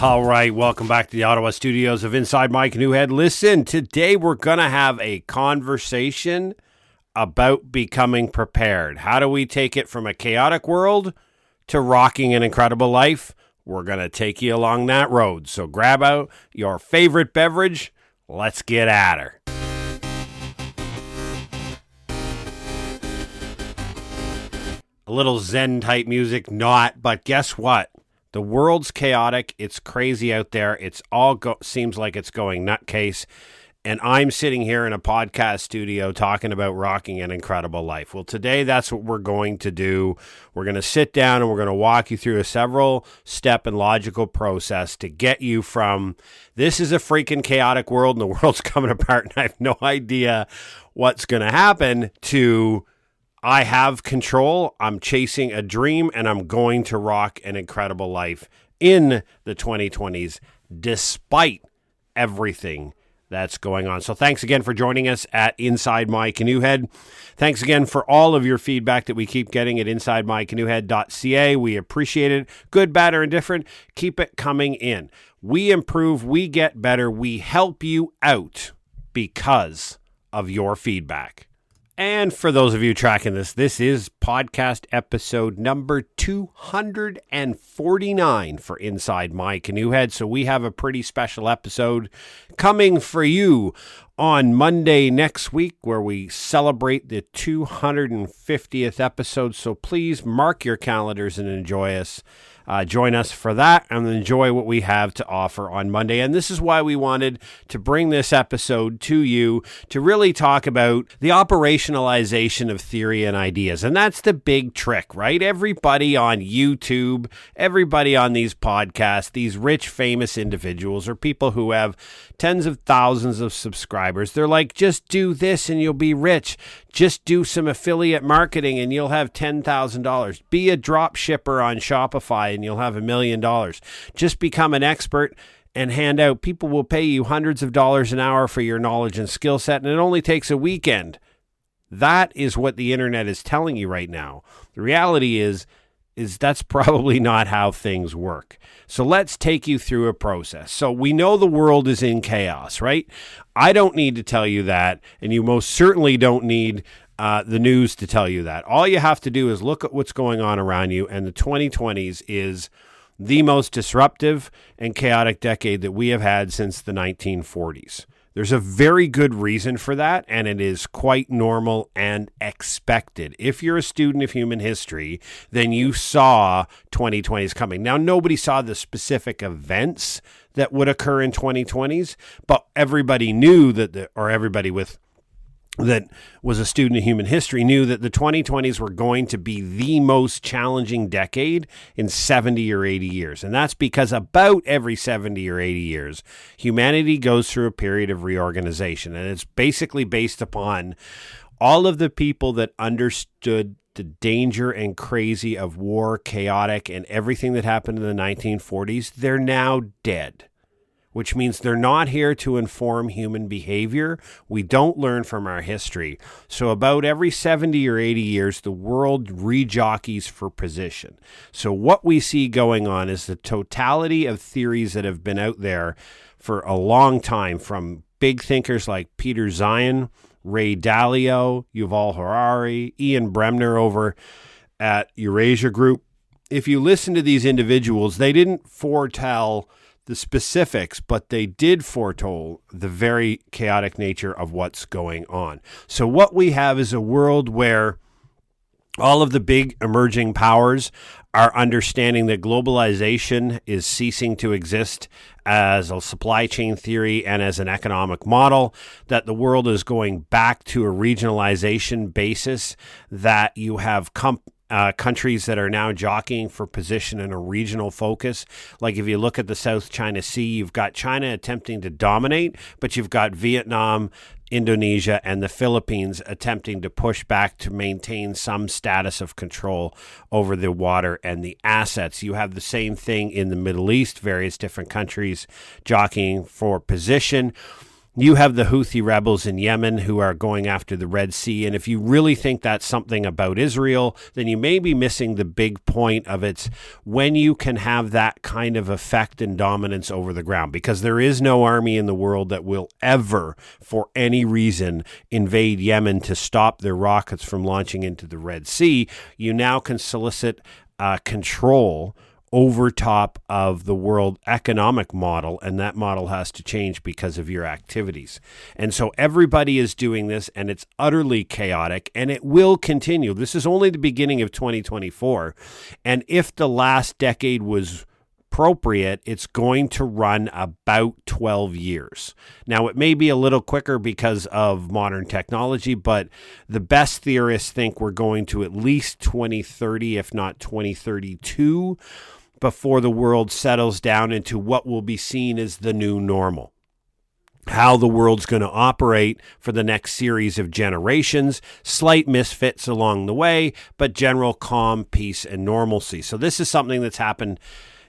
All right, welcome back to the Ottawa studios of Inside My Canoe Head. Listen, today we're going to have a conversation about becoming prepared. How do we take it from a chaotic world to rocking an incredible life? We're going to take you along that road. So grab out your favorite beverage. Let's get at her. A little Zen type music, not, but guess what? The world's chaotic. It's crazy out there. It's all seems like it's going nutcase. And I'm sitting here in a podcast studio talking about rocking an incredible life. Well, today that's what we're going to do. We're going to sit down and we're going to walk you through a several step and logical process to get you from this is a freaking chaotic world and the world's coming apart and I have no idea what's going to happen to I have control, I'm chasing a dream, and I'm going to rock an incredible life in the 2020s despite everything that's going on. So thanks again for joining us at Inside My Canoe Head. Thanks again for all of your feedback that we keep getting at insidemycanoehead.ca. We appreciate it. Good, bad, or indifferent. Keep it coming in. We improve, we get better, we help you out because of your feedback. And for those of you tracking this is podcast episode number 249 for Inside My Canoe Head. So we have a pretty special episode coming for you on Monday next week where we celebrate the 250th episode. So please mark your calendars and enjoy us. Join us for that and enjoy what we have to offer on Monday. And this is why we wanted to bring this episode to you to really talk about the operationalization of theory and ideas. And that's the big trick, right? Everybody on YouTube, everybody on these podcasts, these rich, famous individuals or people who have tens of thousands of subscribers, they're like, just do this and you'll be rich. Just do some affiliate marketing and you'll have $10,000. Be a drop shipper on Shopify and you'll have $1 million. Just become an expert and hand out. People will pay you hundreds of dollars an hour for your knowledge and skill set, and it only takes a weekend. That is what the internet is telling you right now. The reality is that's probably not how things work. So let's take you through a process. So we know the world is in chaos, right? I don't need to tell you that, and you most certainly don't need the news to tell you that. All you have to do is look at what's going on around you, and the 2020s is the most disruptive and chaotic decade that we have had since the 1940s. There's a very good reason for that, and it is quite normal and expected. If you're a student of human history, then you saw 2020s coming. Now, nobody saw the specific events that would occur in 2020s, but everybody knew that, that was a student of human history knew that the 2020s were going to be the most challenging decade in 70 or 80 years. And that's because about every 70 or 80 years, humanity goes through a period of reorganization. And it's basically based upon all of the people that understood the danger and crazy of war, chaotic, and everything that happened in the 1940s. They're now dead, which means they're not here to inform human behavior. We don't learn from our history. So about every 70 or 80 years, the world rejockeys for position. So what we see going on is the totality of theories that have been out there for a long time, from big thinkers like Peter Zeihan, Ray Dalio, Yuval Harari, Ian Bremner over at Eurasia Group. If you listen to these individuals, they didn't foretell the specifics, but they did foretold the very chaotic nature of what's going on. So what we have is a world where all of the big emerging powers are understanding that globalization is ceasing to exist as a supply chain theory and as an economic model, that the world is going back to a regionalization basis, that you have countries that are now jockeying for position in a regional focus. Like if you look at the South China Sea, you've got China attempting to dominate, but you've got Vietnam, Indonesia, and the Philippines attempting to push back to maintain some status of control over the water and the assets. You have the same thing in the Middle East, various different countries jockeying for position. You have the Houthi rebels in Yemen who are going after the Red Sea. And if you really think that's something about Israel, then you may be missing the big point of it's when you can have that kind of effect and dominance over the ground, because there is no army in the world that will ever, for any reason, invade Yemen to stop their rockets from launching into the Red Sea. You now can solicit control over top of the world economic model, and that model has to change because of your activities. And so everybody is doing this, and it's utterly chaotic, and it will continue. This is only the beginning of 2024, and if the last decade was appropriate, it's going to run about 12 years. Now, it may be a little quicker because of modern technology, but the best theorists think we're going to at least 2030, if not 2032, before the world settles down into what will be seen as the new normal. How the world's going to operate for the next series of generations, slight misfits along the way, but general calm, peace, and normalcy. So this is something that's happened.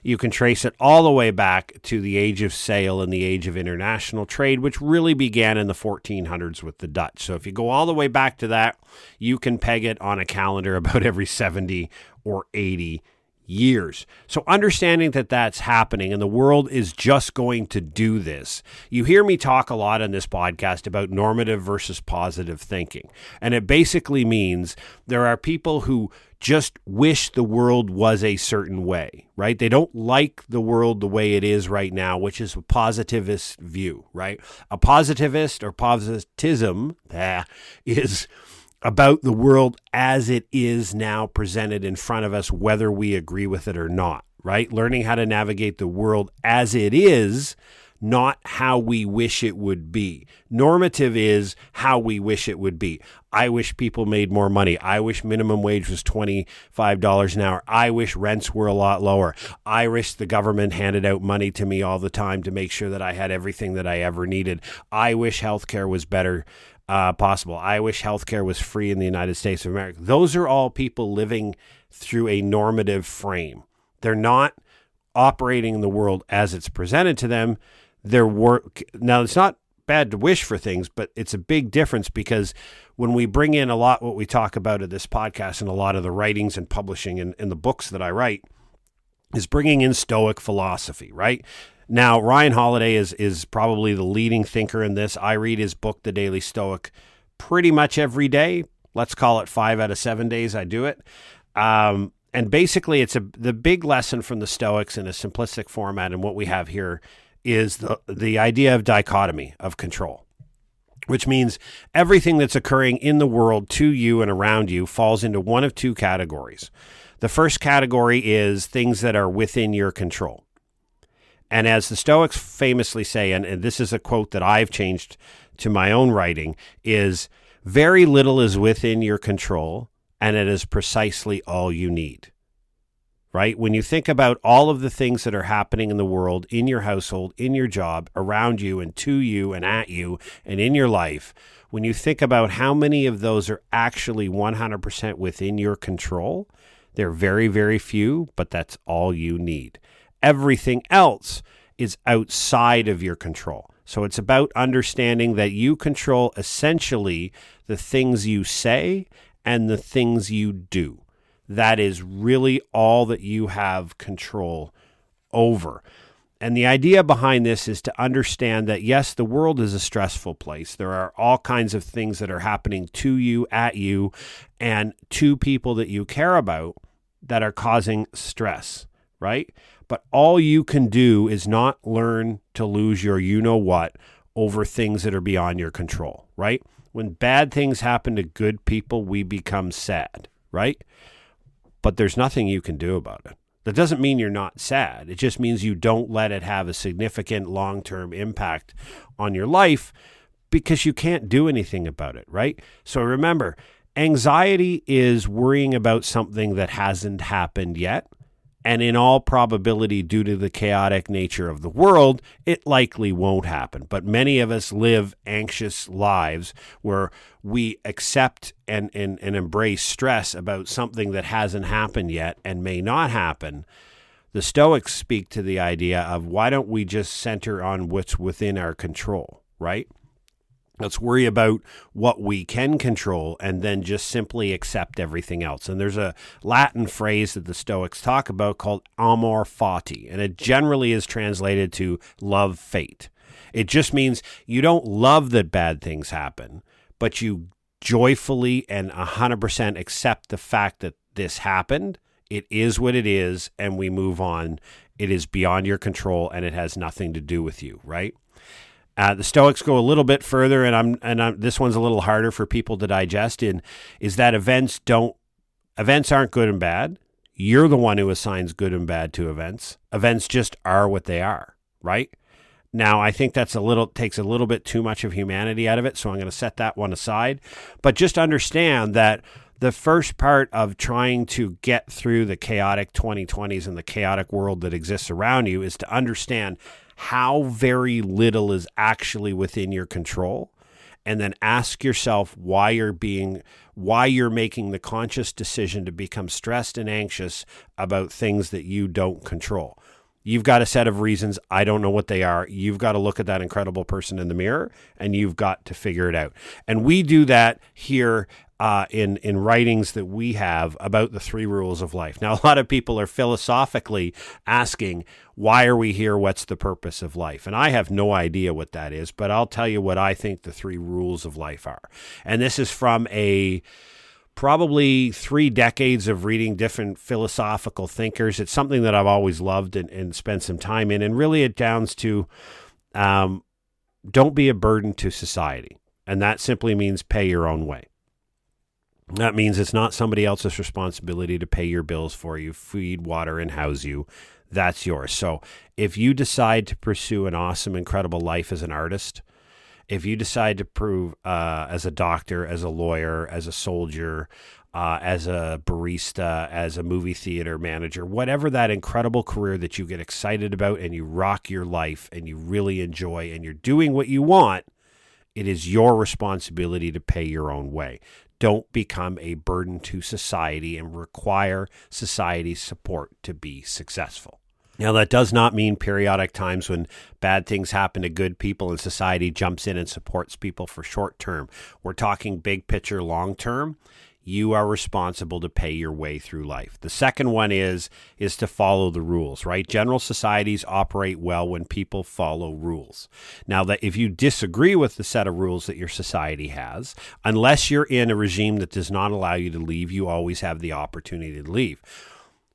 You can trace it all the way back to the age of sail and the age of international trade, which really began in the 1400s with the Dutch. So if you go all the way back to that, you can peg it on a calendar about every 70 or 80 years. So understanding that that's happening and the world is just going to do this. You hear me talk a lot on this podcast about normative versus positive thinking. And it basically means there are people who just wish the world was a certain way, right? They don't like the world the way it is right now, which is a positivist view, right? A positivist or positivism is about the world as it is now presented in front of us, whether we agree with it or not, right? Learning how to navigate the world as it is, not how we wish it would be. Normative is how we wish it would be. I wish people made more money. I wish minimum wage was $25 an hour. I wish rents were a lot lower. I wish the government handed out money to me all the time to make sure that I had everything that I ever needed. I wish healthcare was better possible. I wish healthcare was free in the United States of America. Those are all people living through a normative frame. They're not operating in the world as it's presented to them. Now, it's not bad to wish for things, but it's a big difference because when we bring in a lot what we talk about at this podcast and a lot of the writings and publishing and the books that I write is bringing in Stoic philosophy, right? Now, Ryan Holiday is probably the leading thinker in this. I read his book, The Daily Stoic, pretty much every day. Let's call it 5 out of 7 days I do it. And basically, it's the big lesson from the Stoics in a simplistic format, and what we have here is the idea of dichotomy, of control, which means everything that's occurring in the world to you and around you falls into one of two categories. The first category is things that are within your control. And as the Stoics famously say, and this is a quote that I've changed to my own writing, is very little is within your control, and it is precisely all you need. Right? When you think about all of the things that are happening in the world, in your household, in your job, around you and to you and at you and in your life, when you think about how many of those are actually 100% within your control, they're very, very few, but that's all you need. Everything else is outside of your control. So it's about understanding that you control essentially the things you say and the things you do. That is really all that you have control over. And the idea behind this is to understand that, yes, the world is a stressful place. There are all kinds of things that are happening to you, at you, and to people that you care about that are causing stress, right? But all you can do is not learn to lose your you-know-what over things that are beyond your control, right? When bad things happen to good people, we become sad, right? But there's nothing you can do about it. That doesn't mean you're not sad. It just means you don't let it have a significant long-term impact on your life because you can't do anything about it, right? So remember, anxiety is worrying about something that hasn't happened yet. And in all probability, due to the chaotic nature of the world, it likely won't happen. But many of us live anxious lives where we accept and embrace stress about something that hasn't happened yet and may not happen. The Stoics speak to the idea of why don't we just center on what's within our control, right? Let's worry about what we can control and then just simply accept everything else. And there's a Latin phrase that the Stoics talk about called amor fati, and it generally is translated to love fate. It just means you don't love that bad things happen, but you joyfully and 100% accept the fact that this happened. It is what it is, and we move on. It is beyond your control, and it has nothing to do with you, right? The Stoics go a little bit further, and this one's a little harder for people to digest. Is that events aren't good and bad. You're the one who assigns good and bad to events. Events just are what they are, right? Now, I think takes a little bit too much of humanity out of it, so I'm going to set that one aside. But just understand that the first part of trying to get through the chaotic 2020s and the chaotic world that exists around you is to understand how very little is actually within your control, and then ask yourself why you're making the conscious decision to become stressed and anxious about things that you don't control. You've got a set of reasons. I don't know what they are. You've got to look at that incredible person in the mirror, and you've got to figure it out. And we do that here in writings that we have about the 3 rules of life. Now, a lot of people are philosophically asking, why are we here? What's the purpose of life? And I have no idea what that is, but I'll tell you what I think the 3 rules of life are. And this is from probably 3 decades of reading different philosophical thinkers. It's something that I've always loved and spent some time in. And really it downs to don't be a burden to society. And that simply means pay your own way. That means it's not somebody else's responsibility to pay your bills for you, feed, water, and house you. That's yours. So if you decide to pursue an awesome, incredible life as an artist, if you decide to prove as a doctor, as a lawyer, as a soldier, as a barista, as a movie theater manager, whatever that incredible career that you get excited about and you rock your life and you really enjoy and you're doing what you want, it is your responsibility to pay your own way. Don't become a burden to society and require society's support to be successful. Now, that does not mean periodic times when bad things happen to good people and society jumps in and supports people for short term. We're talking big picture, long term. You are responsible to pay your way through life. The second one is to follow the rules, right? General societies operate well when people follow rules. Now, that if you disagree with the set of rules that your society has, unless you're in a regime that does not allow you to leave, you always have the opportunity to leave.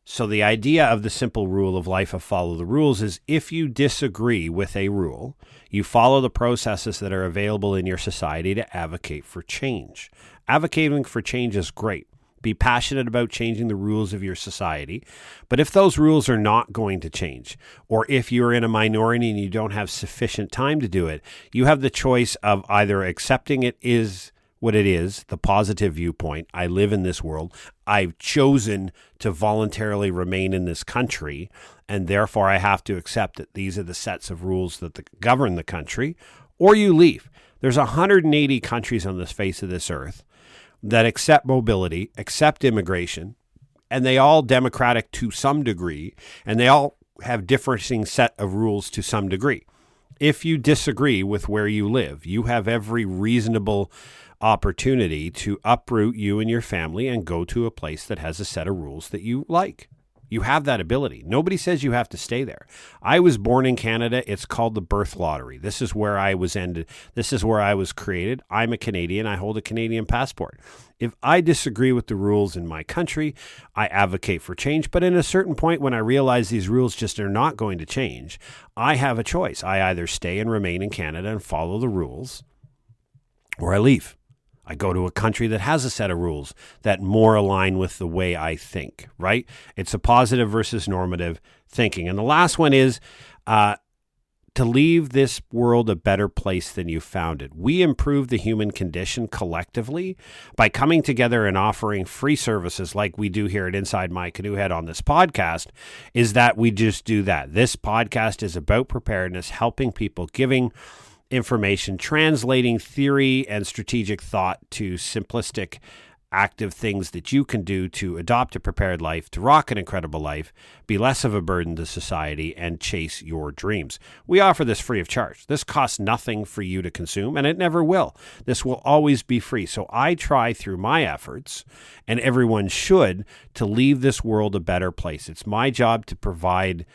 So the idea of the simple rule of life of follow the rules is if you disagree with a rule, you follow the processes that are available in your society to advocate for change. Advocating for change is great. Be passionate about changing the rules of your society. But if those rules are not going to change, or if you're in a minority and you don't have sufficient time to do it, you have the choice of either accepting it is what it is, the positive viewpoint. I live in this world. I've chosen to voluntarily remain in this country, and therefore I have to accept that these are the sets of rules that govern the country, or you leave. There's 180 countries on the face of this earth that accept mobility, accept immigration, and they all democratic to some degree, and they all have differing set of rules to some degree. If you disagree with where you live, you have every reasonable opportunity to uproot you and your family and go to a place that has a set of rules that you like. You have that ability. Nobody says you have to stay there. I was born in Canada. It's called the birth lottery. This is where I was ended. This is where I was created. I'm a Canadian. I hold a Canadian passport. If I disagree with the rules in my country, I advocate for change. But in a certain point, when I realize these rules just are not going to change, I have a choice. I either stay and remain in Canada and follow the rules, or I leave. I go to a country that has a set of rules that more align with the way I think, right? It's a positive versus normative thinking. And the last one is to leave this world a better place than you found it. We improve the human condition collectively by coming together and offering free services like we do here at Inside My Canoe Head on this podcast, is that we just do that. This podcast is about preparedness, helping people, giving information, translating theory and strategic thought to simplistic active things that you can do to adopt a prepared life, to rock an incredible life, be less of a burden to society, and chase your dreams. We offer this free of charge. This costs nothing for you to consume, and it never will. This will always be free. So I try through my efforts, and everyone should, to leave this world a better place. It's my job to provide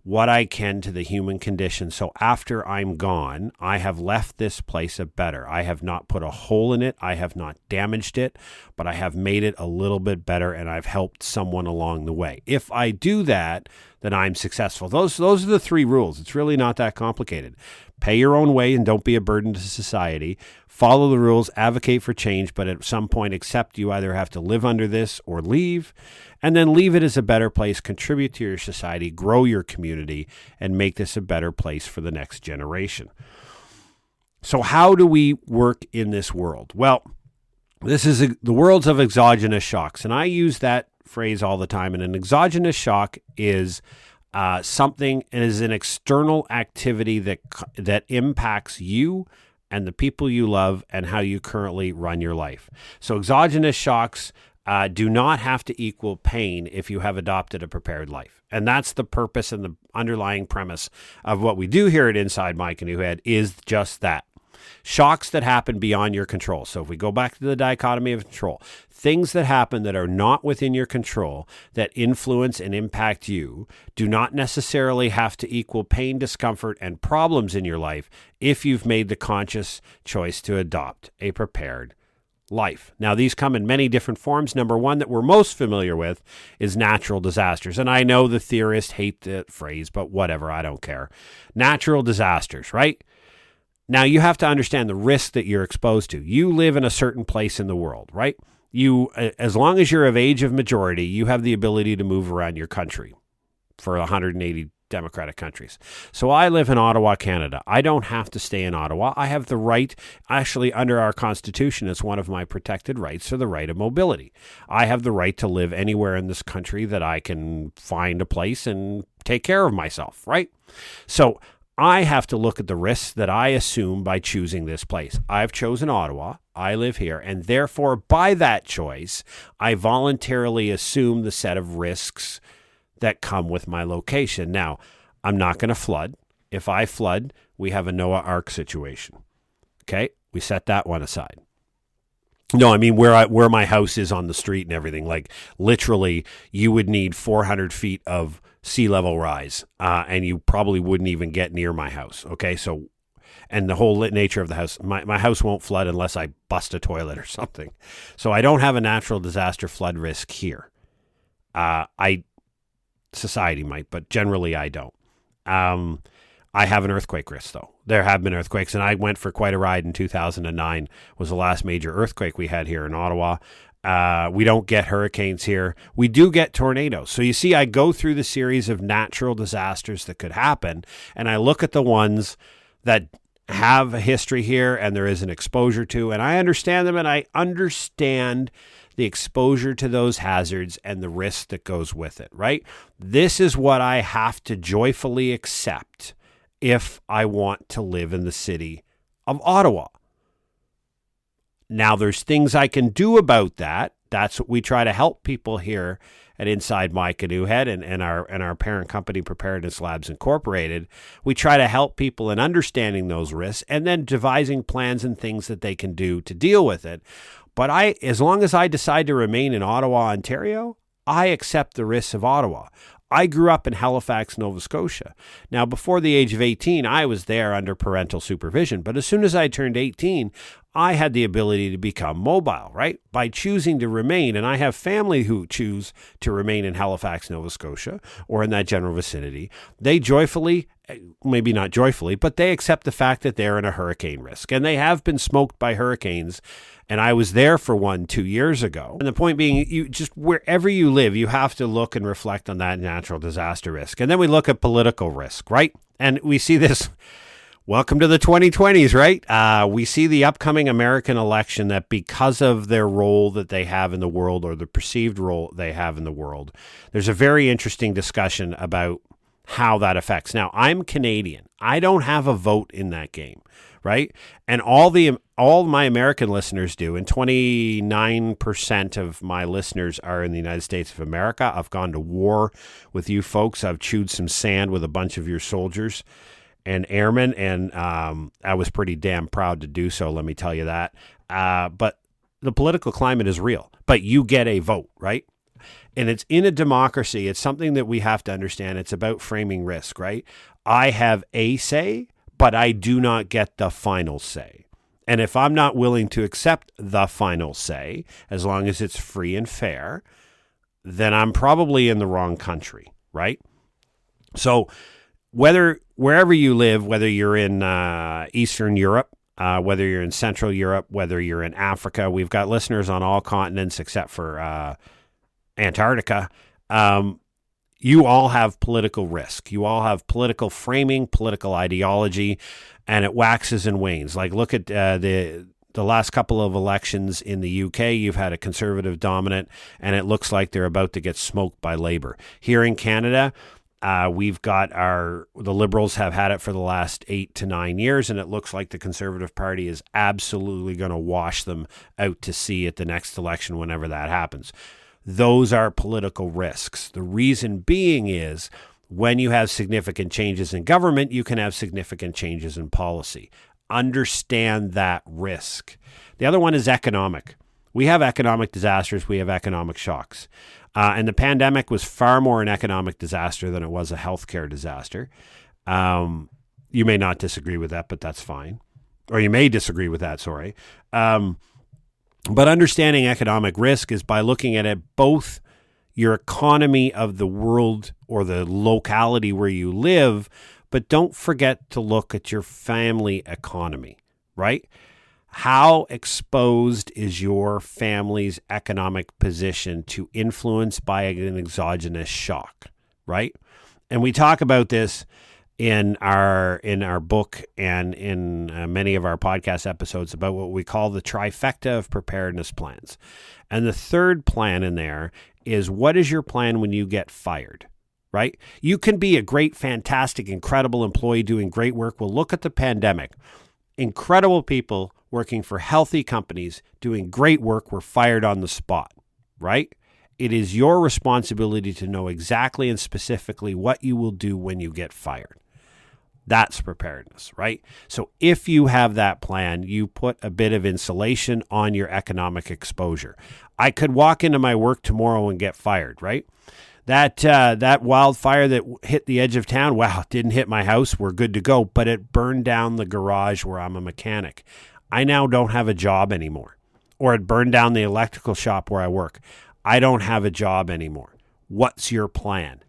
what I can to the human condition. So after I'm gone, I have left this place a better. I have not put a hole in it. I have not damaged it, but I have made it a little bit better, and I've helped someone along the way. If I do that, then I'm successful. Those are the 3 rules. It's really not that complicated. Pay your own way and don't be a burden to society. Follow the rules, advocate for change, but at some point accept you either have to live under this or leave, and then leave it as a better place, contribute to your society, grow your community, and make this a better place for the next generation. So how do we work in this world? Well, this is the world's of exogenous shocks, and I use that phrase all the time. And an exogenous shock is something is an external activity that impacts you and the people you love and how you currently run your life. So exogenous shocks do not have to equal pain if you have adopted a prepared life. And that's the purpose and the underlying premise of what we do here at Inside My Canoe Head is just that. Shocks that happen beyond your control. So if we go back to the dichotomy of control, things that happen that are not within your control that influence and impact you do not necessarily have to equal pain, discomfort, and problems in your life if you've made the conscious choice to adopt a prepared life. Now, these come in many different forms. Number one that we're most familiar with is natural disasters. And I know the theorists hate the phrase, but whatever, I don't care. Natural disasters, right? Now, you have to understand the risk that you're exposed to. You live in a certain place in the world, right? You, as long as you're of age of majority, you have the ability to move around your country for 180 democratic countries. So I live in Ottawa, Canada. I don't have to stay in Ottawa. I have the right, actually under our Constitution, it's one of my protected rights, so the right of mobility. I have the right to live anywhere in this country that I can find a place and take care of myself, right? So I have to look at the risks that I assume by choosing this place. I've chosen Ottawa. I live here. And therefore, by that choice, I voluntarily assume the set of risks that come with my location. Now, I'm not going to flood. If I flood, we have a Noah Ark situation. Okay? We set that one aside. No, I mean where my house is on the street and everything. Like literally, you would need 400 feet of sea level rise, and you probably wouldn't even get near my house. Okay, so and the whole nature of the house, my house won't flood unless I bust a toilet or something. So I don't have a natural disaster flood risk here. Society might, but generally I don't. I have an earthquake risk, though. There have been earthquakes, and I went for quite a ride in 2009. Was the last major earthquake we had here in Ottawa. We don't get hurricanes here. We do get tornadoes. So you see, I go through the series of natural disasters that could happen, and I look at the ones that have a history here and there is an exposure to, and I understand them, and I understand the exposure to those hazards and the risk that goes with it, right? This is what I have to joyfully accept if I want to live in the city of Ottawa. Now, there's things I can do about that. That's what we try to help people here at Inside My Canoe Head and our parent company, Preparedness Labs Incorporated. We try to help people in understanding those risks and then devising plans and things that they can do to deal with it. But as long as I decide to remain in Ottawa, Ontario, I accept the risks of Ottawa. I grew up in Halifax, Nova Scotia. Now, before the age of 18, I was there under parental supervision. But as soon as I turned 18, I had the ability to become mobile, right? By choosing to remain. And I have family who choose to remain in Halifax, Nova Scotia, or in that general vicinity. They joyfully, maybe not joyfully, but they accept the fact that they're in a hurricane risk. And they have been smoked by hurricanes. And I was there for one 2 years ago. And the point being, you just wherever you live, you have to look and reflect on that natural disaster risk. And then we look at political risk, right? And we see this. Welcome to the 2020s, right? We see the upcoming American election that because of their role that they have in the world or the perceived role they have in the world, there's a very interesting discussion about how that affects. Now, I'm Canadian. I don't have a vote in that game, right? And all my American listeners do, and 29% of my listeners are in the United States of America. I've gone to war with you folks. I've chewed some sand with a bunch of your soldiers and airmen, and I was pretty damn proud to do so, let me tell you that. But the political climate is real, but you get a vote, right? And it's in a democracy. It's something that we have to understand. It's about framing risk, right? I have a say, but I do not get the final say. And if I'm not willing to accept the final say, as long as it's free and fair, then I'm probably in the wrong country, right? So wherever you live, whether you're in Eastern Europe, whether you're in Central Europe, whether you're in Africa, we've got listeners on all continents except for Antarctica. You all have political risk. You all have political framing, political ideology, and it waxes and wanes. Like, look at the last couple of elections in the UK. You've had a conservative dominant, and it looks like they're about to get smoked by Labour. Here in Canada, we've got the Liberals have had it for the last 8 to 9 years, and it looks like the Conservative Party is absolutely going to wash them out to sea at the next election, whenever that happens. Those are political risks. The reason being is when you have significant changes in government, you can have significant changes in policy. Understand that risk. The other one is economic. We have economic disasters. We have economic shocks. And the pandemic was far more an economic disaster than it was a healthcare disaster. You may not disagree with that, but that's fine. Or you may disagree with that, sorry. But understanding economic risk is by looking at it both your economy of the world or the locality where you live, but don't forget to look at your family economy, right? How exposed is your family's economic position to influence by an exogenous shock, right? And we talk about this in our book and in many of our podcast episodes about what we call the trifecta of preparedness plans. And the third plan in there is, what is your plan when you get fired, right? You can be a great, fantastic, incredible employee doing great work. Well, look at the pandemic. Incredible people working for healthy companies doing great work were fired on the spot, right? It is your responsibility to know exactly and specifically what you will do when you get fired. That's preparedness, right? So if you have that plan, you put a bit of insulation on your economic exposure. I could walk into my work tomorrow and get fired, right? That wildfire that hit the edge of town, wow, didn't hit my house. We're good to go. But it burned down the garage where I'm a mechanic. I now don't have a job anymore. Or it burned down the electrical shop where I work. I don't have a job anymore. What's your plan?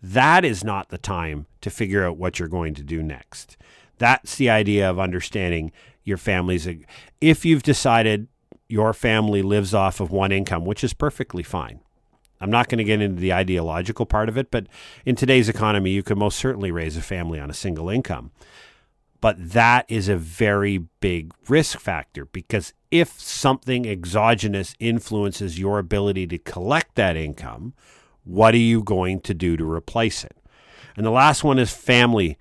That is not the time to figure out what you're going to do next. That's the idea of understanding your family's. If you've decided your family lives off of one income, which is perfectly fine. I'm not going to get into the ideological part of it, but in today's economy, you can most certainly raise a family on a single income. But that is a very big risk factor, because if something exogenous influences your ability to collect that income, what are you going to do to replace it? And the last one is family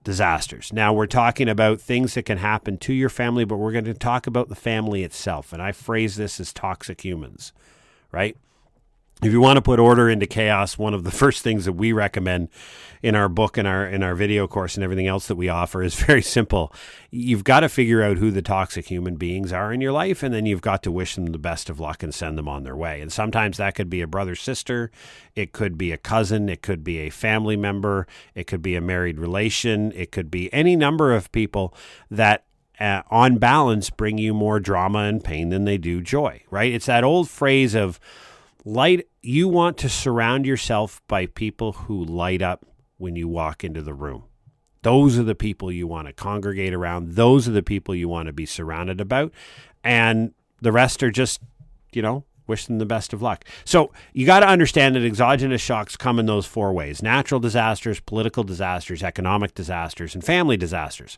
disasters. Now, we're talking about things that can happen to your family, but we're going to talk about the family itself. And I phrase this as toxic humans, right? If you want to put order into chaos, one of the first things that we recommend in our book and our video course and everything else that we offer is very simple. You've got to figure out who the toxic human beings are in your life, and then you've got to wish them the best of luck and send them on their way. And sometimes that could be a brother, sister, it could be a cousin, it could be a family member, it could be a married relation, it could be any number of people that on balance bring you more drama and pain than they do joy, right? It's that old phrase of you want to surround yourself by people who light up when you walk into the room. Those are the people you want to congregate around. Those are the people you want to be surrounded about. And the rest are just, wish them the best of luck. So you got to understand that exogenous shocks come in those four ways: natural disasters, political disasters, economic disasters, and family disasters.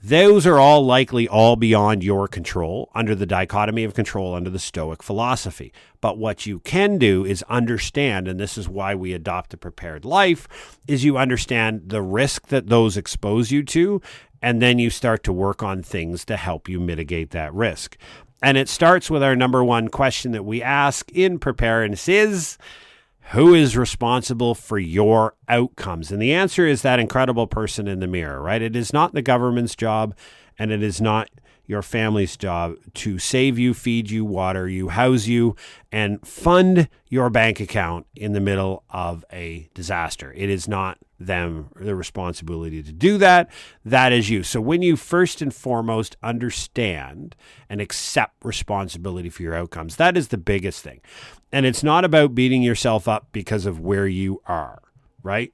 Those are all likely all beyond your control under the dichotomy of control under the Stoic philosophy. But what you can do is understand, and this is why we adopt a prepared life, is you understand the risk that those expose you to And then you start to work on things to help you mitigate that risk. And it starts with our number one question that we ask in preparedness is, who is responsible for your outcomes? And the answer is that incredible person in the mirror, right? It is not the government's job, and it is not your family's job to save you, feed you, water you, house you, and fund your bank account in the middle of a disaster. It is not them, the responsibility to do that. That is you. So when you first and foremost understand and accept responsibility for your outcomes, that is the biggest thing. And it's not about beating yourself up because of where you are, right?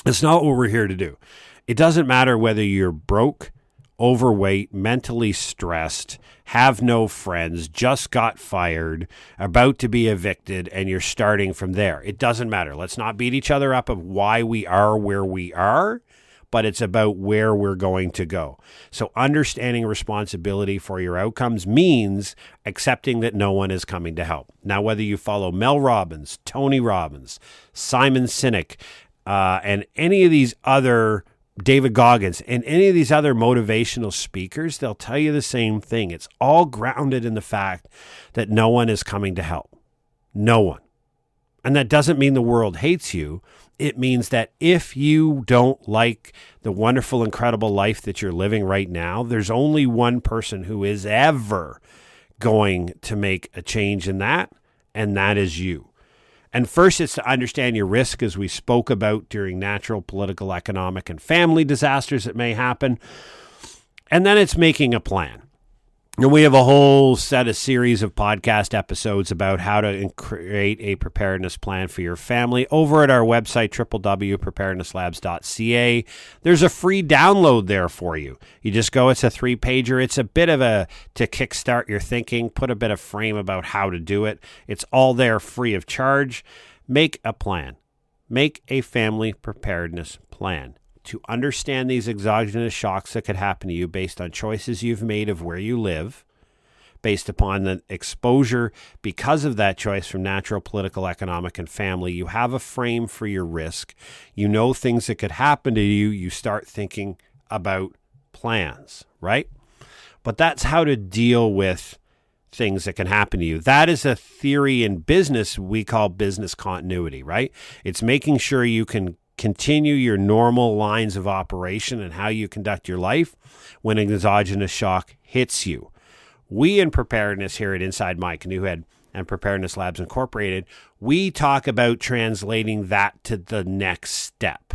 It's not what we're here to do. It doesn't matter whether you're broke, overweight, mentally stressed, have no friends, just got fired, about to be evicted, and you're starting from there. It doesn't matter. Let's not beat each other up of why we are where we are, but it's about where we're going to go. So understanding responsibility for your outcomes means accepting that no one is coming to help. Now, whether you follow Mel Robbins, Tony Robbins, Simon Sinek, and any of these other David Goggins, and any of these other motivational speakers, they'll tell you the same thing. It's all grounded in the fact that no one is coming to help. No one. And that doesn't mean the world hates you. It means that if you don't like the wonderful, incredible life that you're living right now, there's only one person who is ever going to make a change in that, and that is you. And first, it's to understand your risk, as we spoke about during natural, political, economic, and family disasters that may happen. And then it's making a plan. And we have a whole series of podcast episodes about how to create a preparedness plan for your family over at our website, www.preparednesslabs.ca. There's a free download there for you. You just go, it's a 3-pager. It's a bit of to kickstart your thinking, put a bit of frame about how to do it. It's all there free of charge. Make a plan. Make a family preparedness plan to understand these exogenous shocks that could happen to you based on choices you've made of where you live, based upon the exposure because of that choice from natural, political, economic, and family. You have a frame for your risk. You know things that could happen to you. You start thinking about plans, right? But that's how to deal with things that can happen to you. That is a theory in business we call business continuity, right? It's making sure you can continue your normal lines of operation and how you conduct your life when an exogenous shock hits you. We in preparedness here at Inside My Canoe Head and Preparedness Labs Incorporated, we talk about translating that to the next step.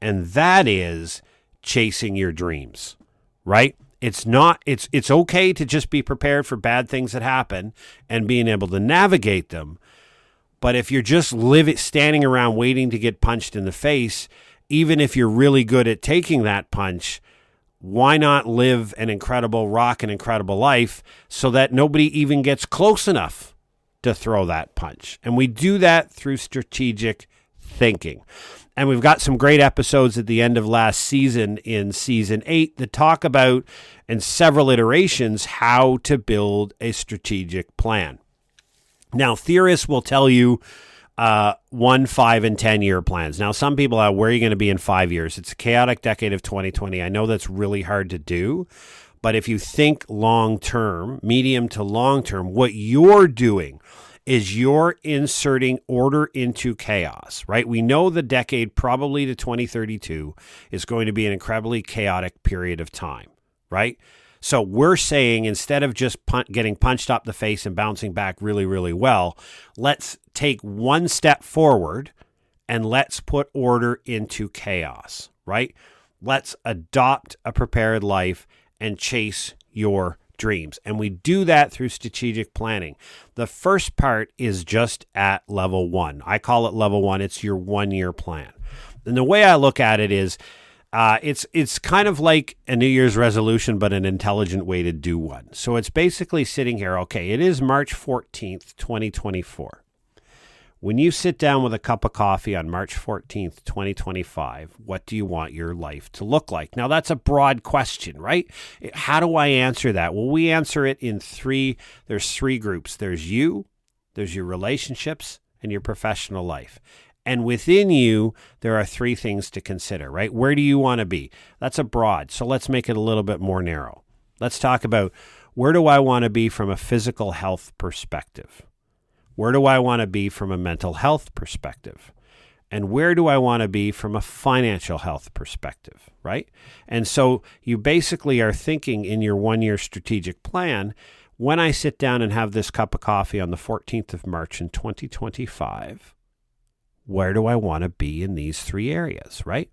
And that is chasing your dreams, right? It's okay to just be prepared for bad things that happen and being able to navigate them. But if you're just standing around waiting to get punched in the face, even if you're really good at taking that punch, why not live an incredible life so that nobody even gets close enough to throw that punch? And we do that through strategic thinking. And we've got some great episodes at the end of last season in season 8 that talk about, in several iterations, how to build a strategic plan. Now, theorists will tell you 1, 5, and 10-year plans. Now, some people are, where are you going to be in 5 years? It's a chaotic decade of 2020. I know that's really hard to do. But if you think long-term, medium to long-term, what you're doing is you're inserting order into chaos, right? We know the decade probably to 2032 is going to be an incredibly chaotic period of time, right? So we're saying, instead of just getting punched up the face and bouncing back really, really well, let's take one step forward and let's put order into chaos, right? Let's adopt a prepared life and chase your dreams. And we do that through strategic planning. The first part is just at level 1. I call it level 1. It's your 1-year plan. And the way I look at it is, it's kind of like a New Year's resolution, but an intelligent way to do one. So it's basically sitting here, okay, it is March 14th, 2024. When you sit down with a cup of coffee on March 14th, 2025, what do you want your life to look like? Now, that's a broad question, right? How do I answer that? Well, we answer it in there's 3 groups. There's you, there's your relationships, and your professional life. And within you, there are three things to consider, right? Where do you want to be? That's a broad. So let's make it a little bit more narrow. Let's talk about, where do I want to be from a physical health perspective? Where do I want to be from a mental health perspective? And where do I want to be from a financial health perspective, right? And so you basically are thinking in your 1-year strategic plan, when I sit down and have this cup of coffee on the 14th of March in 2025, where do I want to be in these three areas, right?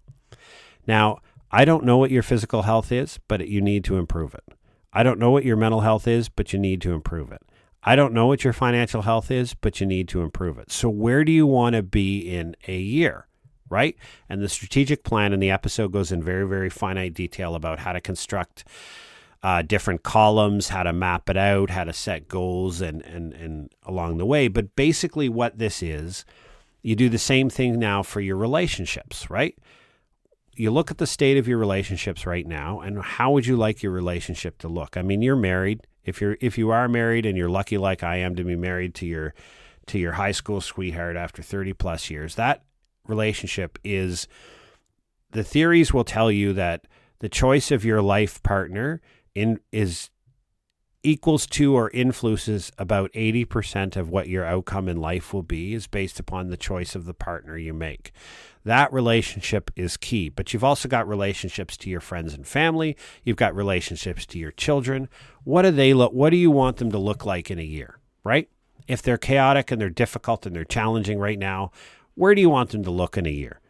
Now, I don't know what your physical health is, but you need to improve it. I don't know what your mental health is, but you need to improve it. I don't know what your financial health is, but you need to improve it. So where do you want to be in a year, right? And the strategic plan in the episode goes in very, very finite detail about how to construct different columns, how to map it out, how to set goals and along the way. But basically what this is, you do the same thing now for your relationships, right? You look at the state of your relationships right now, and how would you like your relationship to look? I mean, you're married. If you are married and you're lucky like I am to be married to your high school sweetheart after 30 plus years, that relationship is, the theories will tell you that the choice of your life partner equals to or influences about 80% of what your outcome in life will be, is based upon the choice of the partner you make. That relationship is key, but you've also got relationships to your friends and family. You've got relationships to your children. What do you want them to look like in a year, right? If they're chaotic and they're difficult and they're challenging right now, where do you want them to look in a year?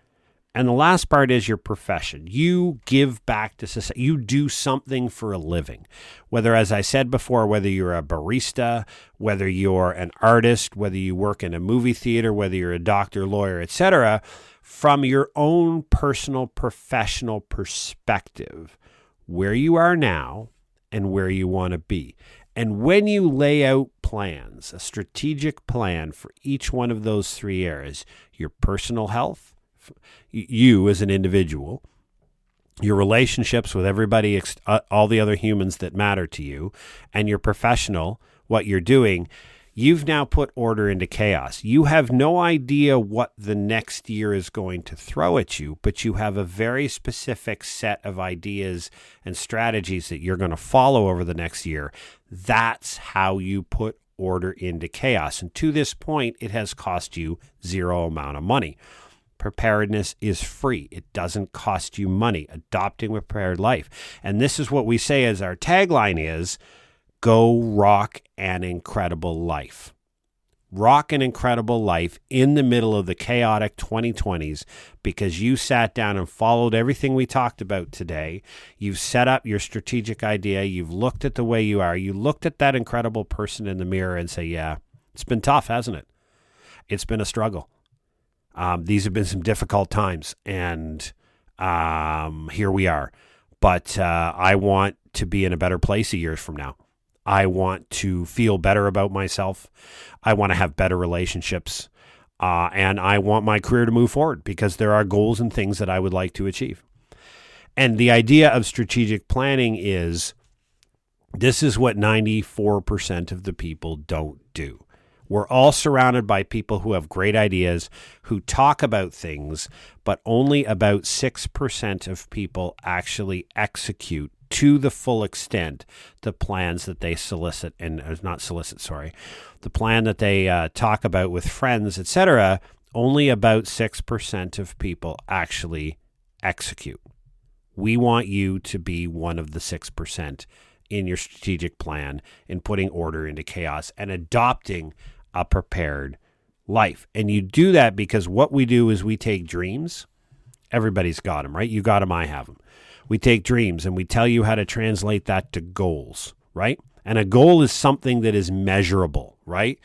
And the last part is your profession. You give back to society. You do something for a living. Whether, as I said before, whether you're a barista, whether you're an artist, whether you work in a movie theater, whether you're a doctor, lawyer, etc., from your own personal professional perspective, where you are now and where you want to be. And when you lay out plans, a strategic plan for each one of those three areas, your personal health, you as an individual, your relationships with everybody, all the other humans that matter to you, and your professional, what you're doing, you've now put order into chaos. You have no idea what the next year is going to throw at you, but you have a very specific set of ideas and strategies that you're going to follow over the next year. That's how you put order into chaos. And to this point, it has cost you zero amount of money. Preparedness is free. It doesn't cost you money. Adopting a prepared life. And this is what we say as our tagline is, go rock an incredible life. Rock an incredible life in the middle of the chaotic 2020s because you sat down and followed everything we talked about today. You've set up your strategic idea. You've looked at the way you are. You looked at that incredible person in the mirror and say, yeah, it's been tough, hasn't it? It's been a struggle. These have been some difficult times, and here we are. But I want to be in a better place a year from now. I want to feel better about myself. I want to have better relationships. And I want my career to move forward because there are goals and things that I would like to achieve. And the idea of strategic planning is, this is what 94% of the people don't do. We're all surrounded by people who have great ideas, who talk about things, but only about 6% of people actually execute to the full extent the plans that they the plan that they talk about with friends, etc. Only about 6% of people actually execute. We want you to be one of the 6% in your strategic plan, in putting order into chaos and adopting a prepared life. And you do that because what we do is we take dreams. Everybody's got them, right? You got them, I have them. We take dreams and we tell you how to translate that to goals, right? And a goal is something that is measurable, right?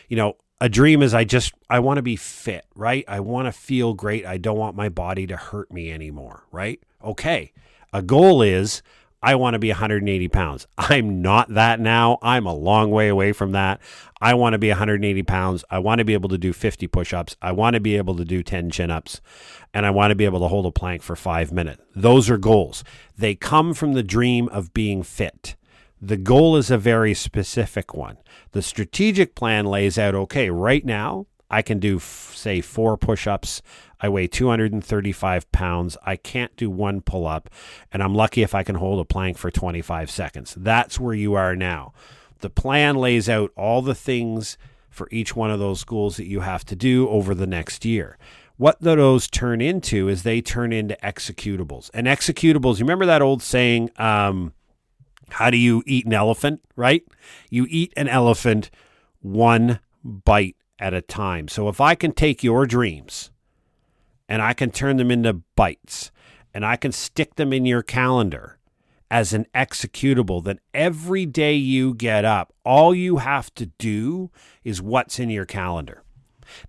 You know, a dream is I want to be fit, right? I want to feel great. I don't want my body to hurt me anymore, right? Okay. A goal is, I want to be 180 pounds. I'm not that now. I'm a long way away from that. I want to be 180 pounds. I want to be able to do 50 push-ups. I want to be able to do 10 chin-ups. And I want to be able to hold a plank for 5 minutes. Those are goals. They come from the dream of being fit. The goal is a very specific one. The strategic plan lays out, okay, right now, I can do, say, 4 push-ups. I weigh 235 pounds. I can't do 1 pull-up, and I'm lucky if I can hold a plank for 25 seconds. That's where you are now. The plan lays out all the things for each one of those goals that you have to do over the next year. What those turn into is they turn into executables. And executables, you remember that old saying, how do you eat an elephant, right? You eat an elephant one bite at a time. So if I can take your dreams and I can turn them into bites and I can stick them in your calendar as an executable, then every day you get up, all you have to do is what's in your calendar.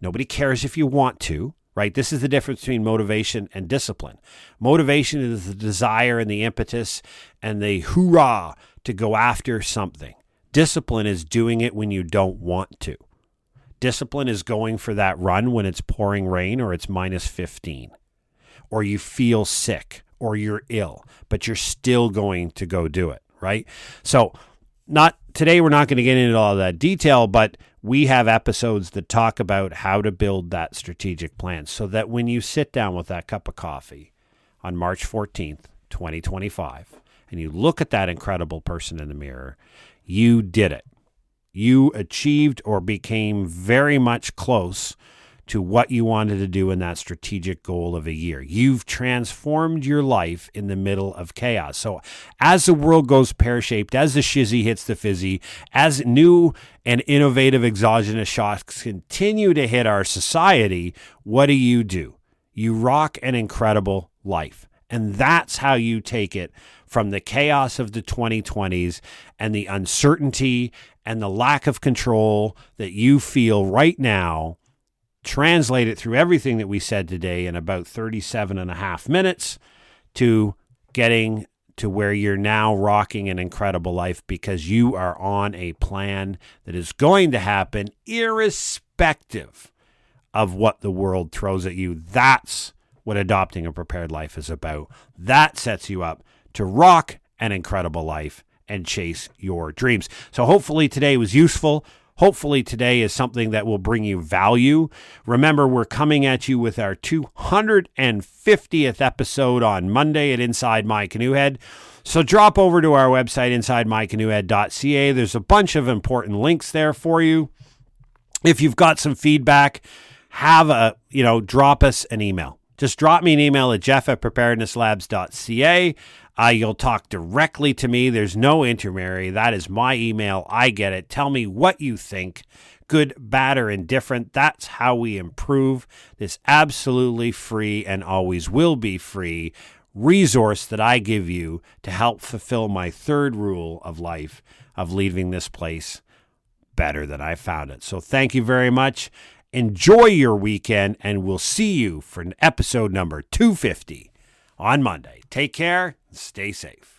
Nobody cares if you want to, right? This is the difference between motivation and discipline. Motivation is the desire and the impetus and the hoorah to go after something. Discipline is doing it when you don't want to. Discipline is going for that run when it's pouring rain or it's minus 15, or you feel sick or you're ill, but you're still going to go do it, right? So today we're not going to get into all that detail, but we have episodes that talk about how to build that strategic plan so that when you sit down with that cup of coffee on March 14th, 2025, and you look at that incredible person in the mirror, you did it. You achieved or became very much close to what you wanted to do in that strategic goal of a year. You've transformed your life in the middle of chaos. So as the world goes pear-shaped, as the shizzy hits the fizzy, as new and innovative exogenous shocks continue to hit our society, what do? You rock an incredible life. And that's how you take it from the chaos of the 2020s and the uncertainty and the lack of control that you feel right now. Translate it through everything that we said today in about 37 and a half minutes to getting to where you're now rocking an incredible life because you are on a plan that is going to happen irrespective of what the world throws at you. That's what adopting a prepared life is about. That sets you up to rock an incredible life and chase your dreams. So hopefully today was useful. Hopefully today is something that will bring you value. Remember, we're coming at you with our 250th episode on Monday at Inside My Canoe Head. So drop over to our website, insidemycanoehead.ca. There's a bunch of important links there for you. If you've got some feedback, drop us an email. Just drop me an email at jeff@preparednesslabs.ca. You'll talk directly to me. There's no intermediary. That is my email. I get it. Tell me what you think, good, bad, or indifferent. That's how we improve this absolutely free and always will be free resource that I give you to help fulfill my third rule of life of leaving this place better than I found it. So thank you very much. Enjoy your weekend, and we'll see you for episode number 250 on Monday. Take care and stay safe.